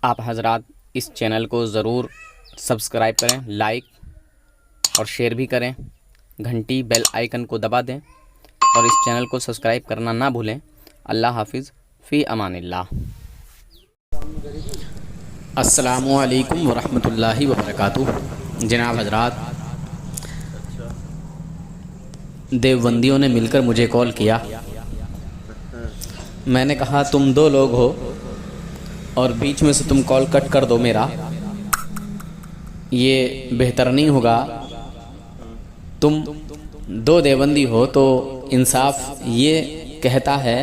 आप हजरात इस चैनल को ज़रूर सब्सक्राइब करें, लाइक और शेयर भी करें, घंटी बेल आइकन को दबा दें और इस चैनल को सब्सक्राइब करना ना भूलें। अल्लाह हाफिज़, फ़ी अमानिल्लाह। अस्सलामु अलैकुम वरहमतुल्लाहि वबरकातुहू। जनाब हजरात, देवबंदियों ने मिलकर मुझे कॉल किया। मैंने कहा तुम दो लोग हो और बीच में से तुम कॉल कट कर दो मेरा, ये बेहतर नहीं होगा। तुम दो देवबंदी हो तो इंसाफ ये कहता है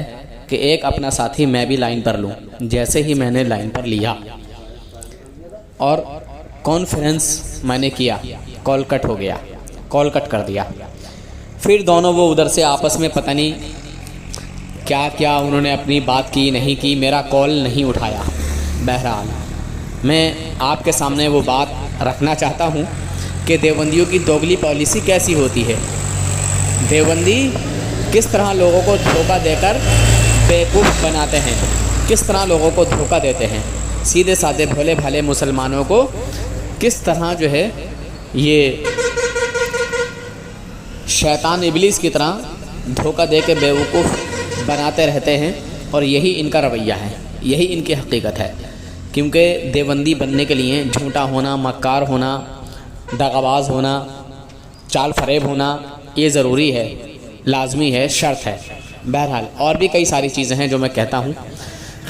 कि एक अपना साथी मैं भी लाइन पर लूँ। जैसे ही मैंने लाइन पर लिया और कॉन्फ्रेंस मैंने किया, कॉल कट हो गया, कॉल कट कर दिया। फिर दोनों वो उधर से आपस में पता नहीं क्या क्या उन्होंने अपनी बात की नहीं की, मेरा कॉल नहीं उठाया। बहरहाल मैं आपके सामने वो बात रखना चाहता हूँ कि देवबंदियों की दोगली पॉलिसी कैसी होती है। देवबंदी किस तरह लोगों को धोखा देकर बेवकूफ़ बनाते हैं, किस तरह लोगों को धोखा देते हैं। सीधे साधे भोले भाले मुसलमानों को किस तरह जो है ये शैतान इबलीस की तरह धोखा दे के बेवकूफ़ बनाते रहते हैं। और यही इनका रवैया है, यही इनकी हकीकत है। क्योंकि देवबंदी बनने के लिए झूठा होना, मक्कार होना, दगाबाज होना, चाल फरेब होना ये ज़रूरी है, लाजमी है, शर्त है। बहरहाल और भी कई सारी चीज़ें हैं जो मैं कहता हूँ।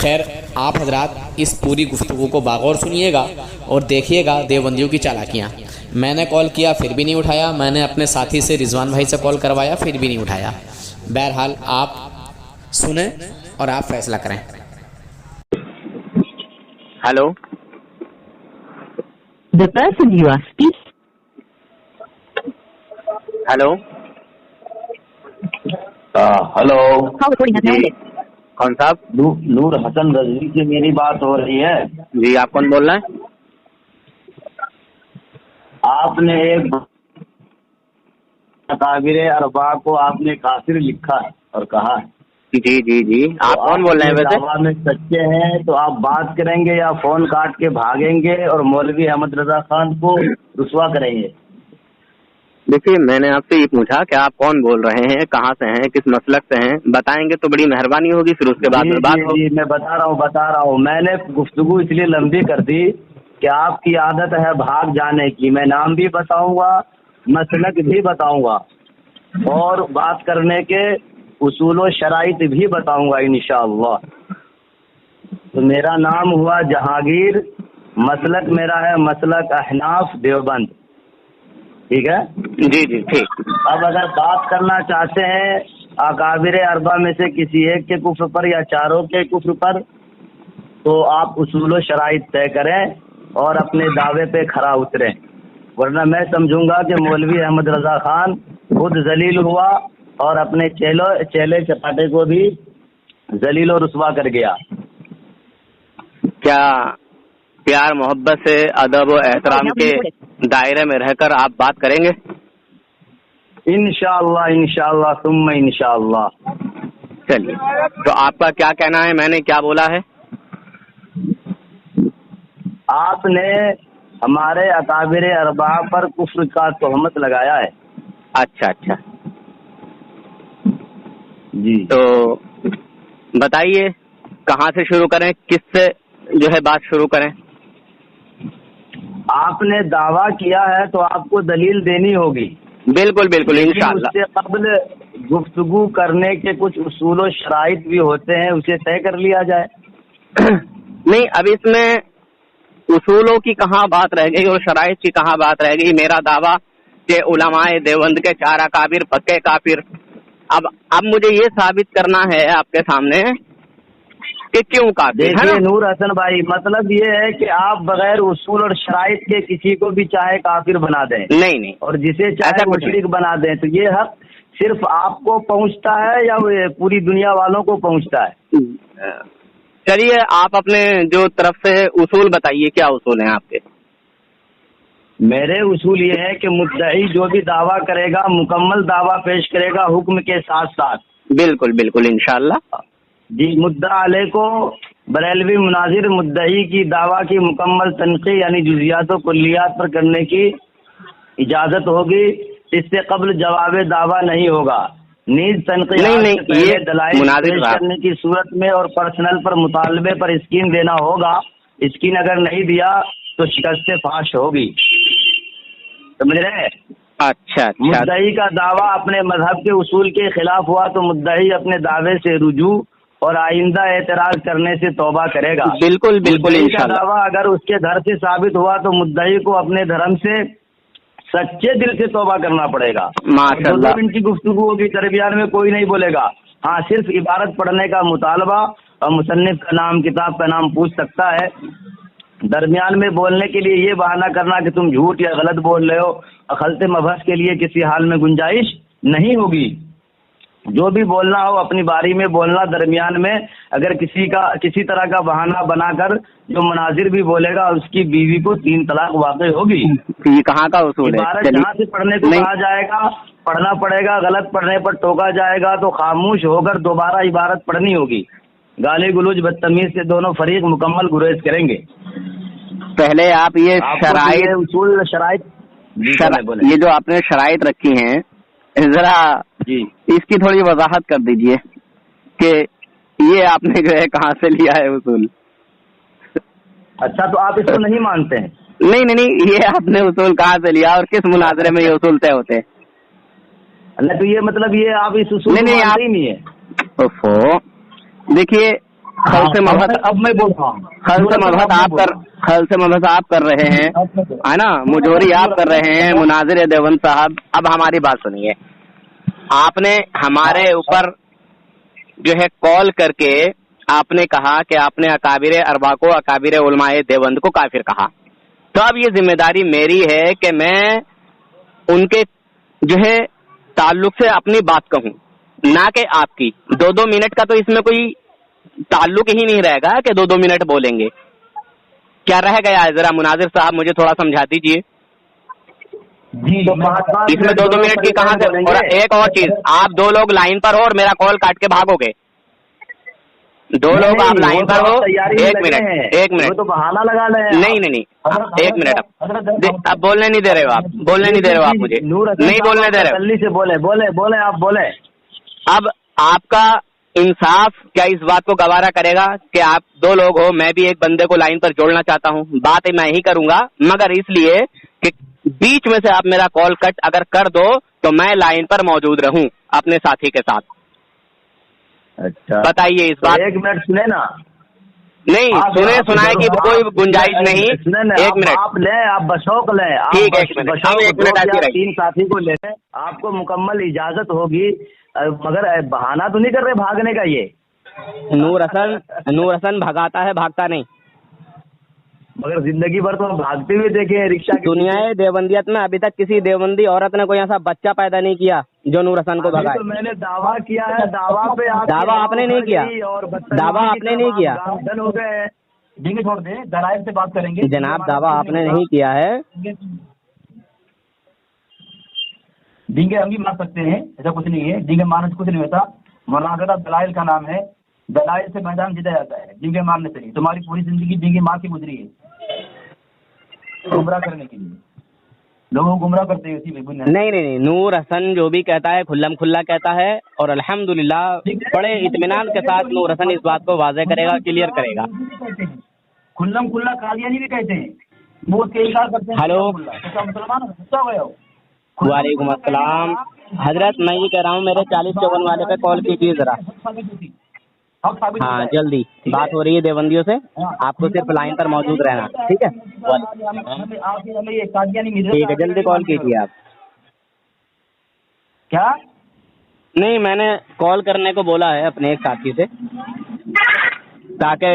खैर, आप हजरात इस पूरी गुफ्तगू को बागौर सुनिएगा और देखिएगा देवबंदियों की चालाकियाँ। मैंने कॉल किया फिर भी नहीं उठाया, मैंने अपने साथी से रिजवान भाई से कॉल करवाया फिर भी नहीं उठाया। बहरहाल आप सुने और आप फैसला करें। Hello, The person you are speaking. Hello, hello Call recording has now जी, ended. कौन साहब? नूर हसन रजवी से मेरी बात हो रही है। जी, आप कौन बोल रहे हैं? आपने एक ताबिर अरबा को आपने काफिर लिखा है और कहा है। जी जी जी, आप तो कौन बोल रहे हैं अपने वैसे? दावा में सच्चे हैं तो आप बात करेंगे या फोन काट के भागेंगे और मौलवी अहमद रजा खान को रुसवा करेंगे? देखिए, मैंने आपसे ये पूछा कि आप कौन बोल रहे हैं, कहाँ से हैं, किस मसलक से हैं, बताएंगे तो बड़ी मेहरबानी होगी, फिर उसके बाद जी में बात जी हो। जी, मैं बता रहा हूँ। मैंने गुफ्तगू इसलिए लंबी कर दी कि आपकी आदत है भाग जाने की। मैं नाम भी बताऊंगा, मसलक भी बताऊंगा और बात करने के उसूल व शराइत भी बताऊंगा इंशाअल्लाह। तो मेरा नाम हुआ जहांगीर, मसलक मेरा है मसलक अहनाफ देवबंद। ठीक है जी जी, ठीक। अब अगर बात करना चाहते हैं अकाबिर अरबा में से किसी एक के कुफ्र पर या चारों के कुफ्र पर, तो आप उसूल व शराइत तय करें और अपने दावे पे खरा उतरें। वरना मैं समझूंगा कि मौलवी अहमद रजा खान खुद जलील हुआ और अपने चेले चपाटे को भी जलील और रुसवा कर गया। क्या प्यार मोहब्बत से अदब और एहतराम के दायरे में रहकर आप बात करेंगे? इंशाअल्लाह इंशाअल्लाह सुम्मा इंशाअल्लाह। चलिए, तो आपका क्या कहना है, मैंने क्या बोला है? आपने हमारे अकाबिर अरबा पर कुफ्र का तोहमत लगाया है। अच्छा अच्छा, जी, तो बताइए कहाँ से शुरू करें, किससे जो है बात शुरू करें? आपने दावा किया है तो आपको दलील देनी होगी। बिल्कुल बिल्कुल, लेकिन इंशाअल्लाह। उससे कबल गुफ्तगू करने के कुछ उसूल व शराइत भी होते हैं, उसे तय कर लिया जाए। नहीं, अब इसमें उसूलों की कहाँ बात रह गई और शराइत की कहाँ बात रह गई। मेरा दावा कि उलमाए देवबंद के चार अकाबिर पक्के काफिर। अब मुझे ये साबित करना है आपके सामने कि क्यों काफिर है देखिए ना। नूर हसन भाई, मतलब ये है कि आप बगैर उसूल और शराइत के किसी को भी चाहे काफिर बना दें, नहीं नहीं, और जिसे चाहे ऐसा कुछ मुशरिक बना दें, तो ये हक सिर्फ आपको पहुंचता है या पूरी दुनिया वालों को पहुंचता है? चलिए, आप अपने जो तरफ से उसूल बताइए, क्या उसूल हैं आपके? मेरे उसूल ये है कि मुद्दई जो भी दावा करेगा मुकम्मल दावा पेश करेगा हुक्म के साथ साथ। बिल्कुल बिल्कुल, इंशाअल्लाह। जी, मुद्दा अले को बरेलवी मुनाजिर मुद्दई की दावा की मुकम्मल तनक़ीद यानी जुज़ियात और कुल्लियात पर करने की इजाज़त होगी। इससे कब्ल जवाब दावा नहीं होगा। नीज तनक़ीद नहीं, से पहले ये दलाइल मुनाजिर पेश साहब। करने की सूरत में और पर्सनल पर मुतालबे पर स्कीन देना होगा। स्कीन अगर नहीं दिया तो शिकस्त फाश होगी। समझ रहे हैं? अच्छा अच्छा, मुद्दई का दावा अपने मजहब के उसूल के खिलाफ हुआ तो मुद्दई अपने दावे से रुजू और आइंदा एतराज करने से तौबा करेगा। बिल्कुल बिल्कुल मुद्दई का इंशाल्लाह। दावा अगर उसके धर से साबित हुआ तो मुद्दई को अपने धर्म से सच्चे दिल से तौबा करना पड़ेगा। माशाल्लाह। 2 मिनट की गुफ्तगू होगी, दरमियान में कोई नहीं बोलेगा। हाँ, सिर्फ इबारत पढ़ने का मुतालबा और मुसन्निफ का नाम, किताब का नाम पूछ सकता है। दरमियान में बोलने के लिए ये बहाना करना कि तुम झूठ या गलत बोल रहे हो, अखलते मबहस के लिए किसी हाल में गुंजाइश नहीं होगी। जो भी बोलना हो अपनी बारी में बोलना। दरमियान में अगर किसी तरह का बहाना बनाकर जो मुनाजिर भी बोलेगा उसकी बीवी को 3 तलाक वाक़ई होगी। ये कहाँ का उसूल है? इबारत चलिए। जहाँ से पढ़ने को नहीं। कहा जाएगा पढ़ना पड़ेगा, गलत पढ़ने पर टोका जाएगा तो खामोश होकर दोबारा इबारत पढ़नी होगी। गाली गुलूज बदतमीज से दोनों फरीक मुकम्मल गुरेज करेंगे। पहले आप ये आपको शराइत ये उसूल शराइत ये जो आपने शराइत रखी हैं, जरा जी इसकी थोड़ी वजाहत कर दीजिए कि ये आपने जो है कहाँ से लिया है उसूल। अच्छा, तो आप इसको नहीं मानते हैं? नहीं नहीं नहीं, ये आपने उसूल कहाँ से लिया और किस मुनाजरे में ये उसूल तय होते हैं? अल्लाह, तो ये मतलब ये आप इस उसूल को नहीं, मानते ही नहीं है। ओफो, देखिए, खल से मबहस अब मैं बोल रहा हूँ। खल से मबहस आप कर रहे हैं, है ना, मुजोरी आप कर रहे हैं, मुनाजिर देवंद साहब। अब हमारी बात सुनिए। आपने हमारे ऊपर जो है कॉल करके आपने कहा कि आपने अकाबिर अरबा को, अकाबिर उलमाए देवंद को काफिर कहा। तो अब ये जिम्मेदारी मेरी है कि मैं उनके जो है ताल्लुक से अपनी बात कहूं, ना कि आपकी। 2-2 मिनट का तो इसमें कोई ताल्लुक ही नहीं रहेगा कि 2-2 मिनट बोलेंगे। क्या रह गया है? जरा मुनाजिर साहब मुझे थोड़ा समझा दीजिए। जी, इसमें 2-2 मिनट की कहाँ से? और एक और चीज, आप 2 लोग लाइन पर हो और मेरा कॉल काट के भागोगे। 2 लोग आप लाइन पर हो। 1 मिनट तो बहाना लगा ले। नहीं, 1 मिनट। अब बोलने नहीं दे रहे हो आप, बोलने नहीं दे रहे हो आप मुझे, नहीं बोलने दे रहे हो। जल्दी से बोले आप बोले। अब आपका इंसाफ क्या इस बात को गवारा करेगा कि आप 2 लोग हो, मैं भी एक बंदे को लाइन पर जोड़ना चाहता हूँ। बात मैं ही करूंगा, मगर इसलिए कि बीच में से आप मेरा कॉल कट अगर कर दो तो मैं लाइन पर मौजूद रहूं अपने साथी के साथ। अच्छा, बताइए इस बात। 1 मिनट सुने ना। नहीं, सुनाए की कोई गुंजाइश नहीं। 1 मिनट आप ले, आप बशौक ले। ठीक है, 1 मिनट, हम 1 मिनट आती रही। 3 साथी को ले, आपको मुकम्मल इजाजत होगी, मगर बहाना तो नहीं कर रहे भागने का। ये नूर हसन भगाता है, भागता नहीं। मगर जिंदगी भर तो हम भागते हुए देखे हैं रिक्शा की। दुनियाए देवबंदियत में अभी तक किसी देवबंदी औरत ने कोई ऐसा बच्चा पैदा नहीं किया जो नूर हसन को भगाए। तो मैंने दावा किया है, दावा पे दावा आपने नहीं किया, दावा आपने नहीं किया। गार्डन हो गए। डींगे छोड़ दे, दलाइल से बात करेंगे जनाब, दावा आपने नहीं किया है। डींगे हम भी मार सकते हैं, ऐसा कुछ नहीं है। डींगे मारने से कुछ नहीं होता। मुनाज़रा दलाइल का नाम है, दलाइल से मैदान जीता जाता है, डींगे मारने से नहीं। तुम्हारी पूरी जिंदगी डींगे मार के गुजरी है, गुमराह करने के लिए। लोगों को गुमराह करते हैं इसी में। नहीं, नूर हसन जो भी कहता है खुल्लम खुल्ला कहता है, और अल्हम्दुलिल्लाह बड़े इत्मीनान के साथ नूर हसन इस बात को वाज़ेह करेगा, क्लियर करेगा। खुल्लम खुल्ला कादियानी भी कहते हैं, वो इनकार करते हैं। हेलो, मुसलमान गुस्सा हो गया हो। वालेकुम अस्सलाम। हजरत, मैं ये कह रहा हूँ मेरे 4054 वाले पे कॉल कीजिए जरा। हाँ, जल्दी बात हो रही है देवबंदियों से, आपको सिर्फ लाइन पर मौजूद रहना, ठीक है? ठीक है, जल्दी कॉल कीजिए आप। क्या? नहीं, मैंने कॉल करने को बोला है अपने एक साथी से, ताकि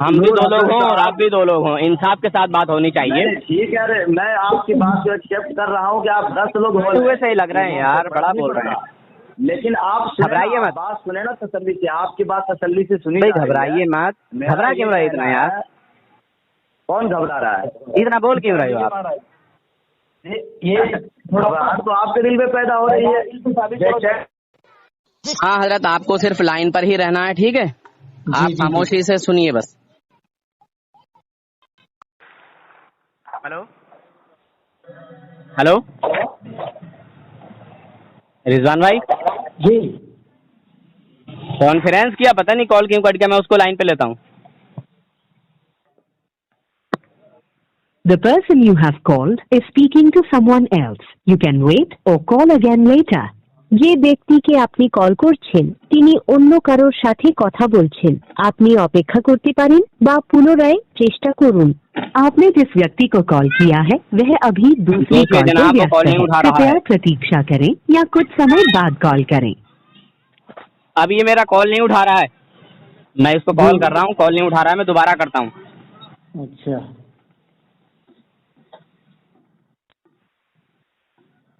हम भी 2 लोग हों और आप भी 2 लोग हों। इंसाफ के साथ बात होनी चाहिए। ठीक है, अरे मैं आपकी बात को एक्सेप्ट कर रहा हूँ कि आप 10 लोग हो। हुए सही लग रहे हैं यार, बड़ा बोल रहे हैं। लेकिन आप घबराइए मत, बात सुने ना तसल्ली से। आपकी बात तसल्ली से सुनी। भाई घबराइए मत। घबरा क्यों रहे इतना यार? कौन घबरा रहा है? इतना बोल क्यों रहे हो आप? ये घबराहट तो आपके दिल में पैदा हो रही है। हाँ हजरत, आपको सिर्फ लाइन पर ही रहना है, ठीक है? आप खामोशी से सुनिए बस। हेलो हेलो रिजवान भाई जी। कॉन्फ्रेंस किया, पता नहीं कॉल क्यों कट गया, मैं उसको लाइन पे लेता हूँ। The person you have called is speaking to someone else. You can wait or call again later. যে ব্যক্তিকে আপনি কল করছেন তিনি অন্য কারোর সাথে কথা বলছেন। আপনি অপেক্ষা করতে পারেন বা পুনরায় চেষ্টা করুন। आपने जिस व्यक्ति को कॉल किया है वह अभी दूसरी देखिए कॉल पे जनाब, वो व्यस्त कॉल नहीं है। उठा रहा कृपया है। प्रतीक्षा करें या कुछ समय बाद कॉल करें। अब ये मेरा कॉल नहीं उठा रहा है, मैं इसको कॉल कर रहा हूँ, कॉल नहीं उठा रहा है, मैं दोबारा करता हूँ। अच्छा।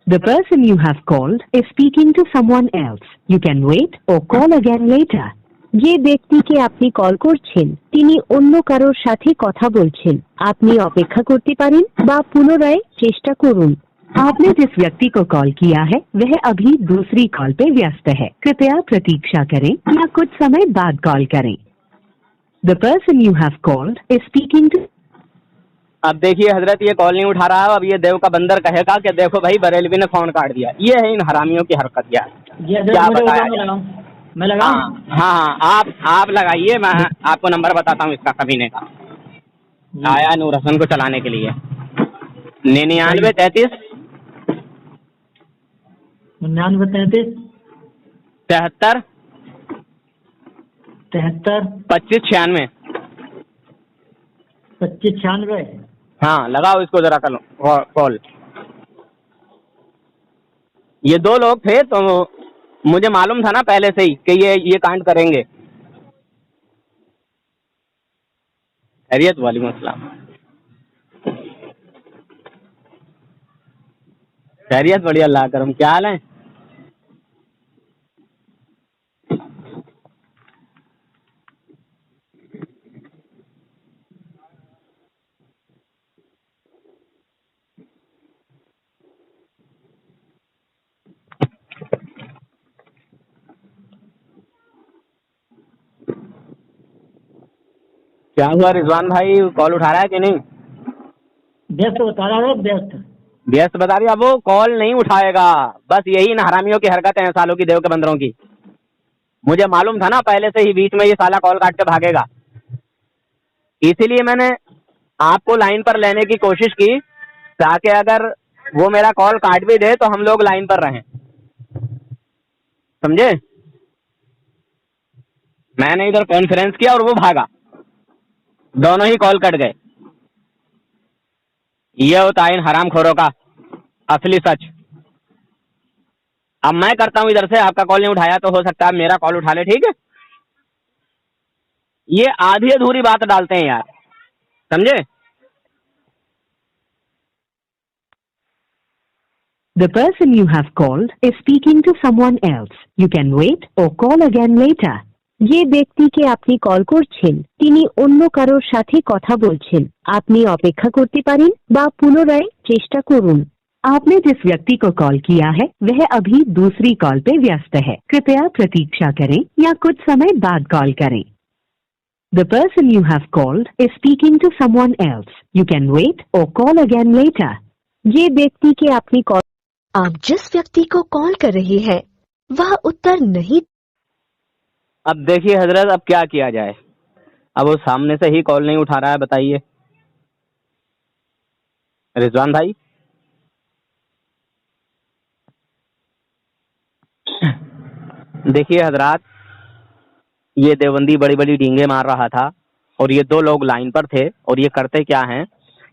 The person you have called is speaking to someone else. You can wait or call again later. যে ব্যক্তিকে আপনি কল করছেন তিনি অন্য কারোর সাথে কথা বলছেন। আপনি অপেক্ষা করতে পারেন বা পুনরায় চেষ্টা করুন। आपने जिस व्यक्ति को कॉल किया है वह अभी दूसरी कॉल पे व्यस्त है। कृपया प्रतीक्षा करें या कुछ समय बाद कॉल करें। The person you have called is speaking to अब देखिए हजरत, ये कॉल नहीं उठा रहा है। अब ये देव का बंदर कहेगा कि देखो भाई बरेलवी ने फोन काट दिया। ये है इन हरामियों की हरकत यार, ये क्या मुझे बताया बताओ, जाए? मैं लगाऊं? हाँ हाँ, आप लगाइए, मैं आपको नंबर बताता हूँ इसका कमीने का। आया नूर हसन को चलाने के लिए 99 99 33 73 75 96। 25 96। हाँ लगाओ इसको जरा कॉल। ये दो लोग थे तो मुझे मालूम था ना पहले से ही कि ये कांड करेंगे। खैरियत? वालेकुम अस्सलाम। खैरियत? बढ़िया, अल्लाह करम। क्या हाल है? क्या हुआ रिजवान भाई, कॉल उठा रहा है कि नहीं? व्यस्त बता रहा है, व्यस्त। व्यस्त बता रही है। अब वो कॉल नहीं उठाएगा, बस यही इन हरामियों की हरकत है, सालों की, देव के बंदरों की। मुझे मालूम था ना पहले से ही, बीच में ये साला कॉल काट के भागेगा। इसीलिए मैंने आपको लाइन पर लेने की कोशिश की, ताकि अगर वो मेरा कॉल काट भी दे तो हम लोग लाइन पर रहें, समझे? मैंने इधर कॉन्फ्रेंस किया और वो भागा, दोनों ही कॉल कट गए। ये होता है इन हरामखोरों का असली सच। अब मैं करता हूं इधर से, आपका कॉल नहीं उठाया तो हो सकता है मेरा कॉल उठा ले, ठीक है? ये आधी अधूरी बात डालते हैं यार, समझे? The person you have called is speaking to someone else. You can wait or call again later. যে ব্যক্তিকে আপনি কল করছেন তিনি অন্য কারোর সাথে কথা বলছেন। আপনি অপেক্ষা করতে পারেন বা পুনরায় চেষ্টা করুন। आपने जिस व्यक्ति को कॉल किया है वह अभी दूसरी कॉल पे व्यस्त है। कृपया प्रतीक्षा करें या कुछ समय बाद कॉल करें। The person you have called is speaking to someone else. You can wait or call again later. जे व्यक्ति के आपने कॉल आप जिस व्यक्ति को कॉल कर रहे हैं वह उत्तर नहीं। अब देखिए हजरत, अब क्या किया जाए? अब वो सामने से ही कॉल नहीं उठा रहा है, बताइए रिजवान भाई। देखिए हजरात, ये देवबंदी बड़ी बड़ी डींगे मार रहा था और ये दो लोग लाइन पर थे, और ये करते क्या हैं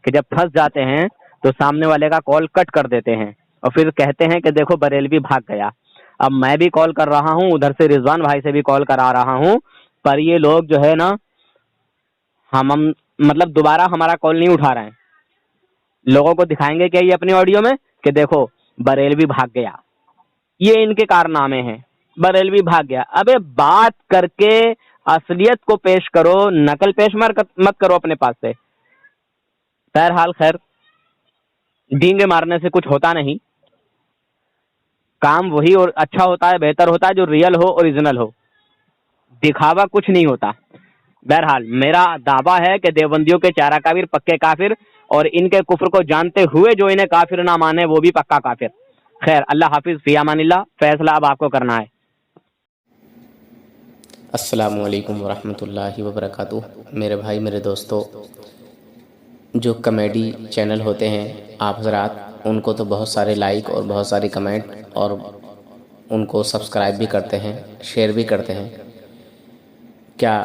कि जब फंस जाते हैं तो सामने वाले का कॉल कट कर देते हैं और फिर कहते हैं कि देखो बरेलवी भाग गया। अब मैं भी कॉल कर रहा हूँ, उधर से रिजवान भाई से भी कॉल करा रहा हूँ, पर ये लोग जो है ना, हम मतलब दोबारा हमारा कॉल नहीं उठा रहे हैं। लोगों को दिखाएंगे क्या ये अपनी ऑडियो में कि देखो बरेलवी भाग गया, ये इनके कारनामे हैं, बरेलवी भाग गया। अबे बात करके असलियत को पेश करो, नकल पेश मत करो अपने पास से। बहरहाल खैर, डींगे मारने से कुछ होता नहीं, काम वही और अच्छा होता है, बेहतर होता है जो रियल हो, ओरिजिनल हो। दिखावा कुछ नहीं होता। बहरहाल मेरा दावा है कि देवबंदियों के चारा काफिर पक्के काफिर, और इनके कुफ्र को जानते हुए जो इन्हें काफिर ना माने वो भी पक्का काफिर। खैर, अल्लाह हाफिज, फी अमानिल्लाह। फैसला अब आपको करना है। अस्सलामु अलैकुम वरहमतुल्लाहि वबरकातुह। मेरे भाई, मेरे दोस्तों, जो कॉमेडी चैनल होते हैं आप हज़रात, उनको तो बहुत सारे लाइक और बहुत सारे कमेंट और उनको सब्सक्राइब भी करते हैं, शेयर भी करते हैं। क्या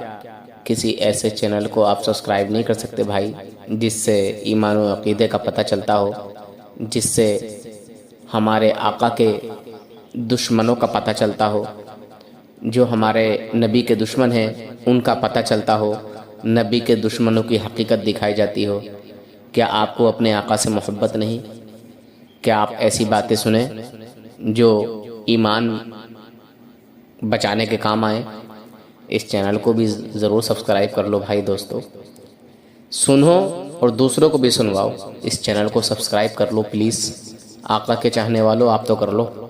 किसी ऐसे चैनल को आप सब्सक्राइब नहीं कर सकते भाई, जिससे ईमान और अक़ीदे का पता चलता हो, जिससे हमारे आका के दुश्मनों का पता चलता हो, जो हमारे नबी के दुश्मन हैं उनका पता चलता हो, नबी के दुश्मनों की हकीकत दिखाई जाती हो। क्या आपको अपने आका से मोहब्बत नहीं? क्या आप ऐसी बातें सुने जो ईमान बचाने के काम आए? इस चैनल को भी ज़रूर सब्सक्राइब कर लो भाई दोस्तों। सुनो और दूसरों को भी सुनवाओ। इस चैनल को सब्सक्राइब कर लो प्लीज़। आका के चाहने वालों, आप तो कर लो।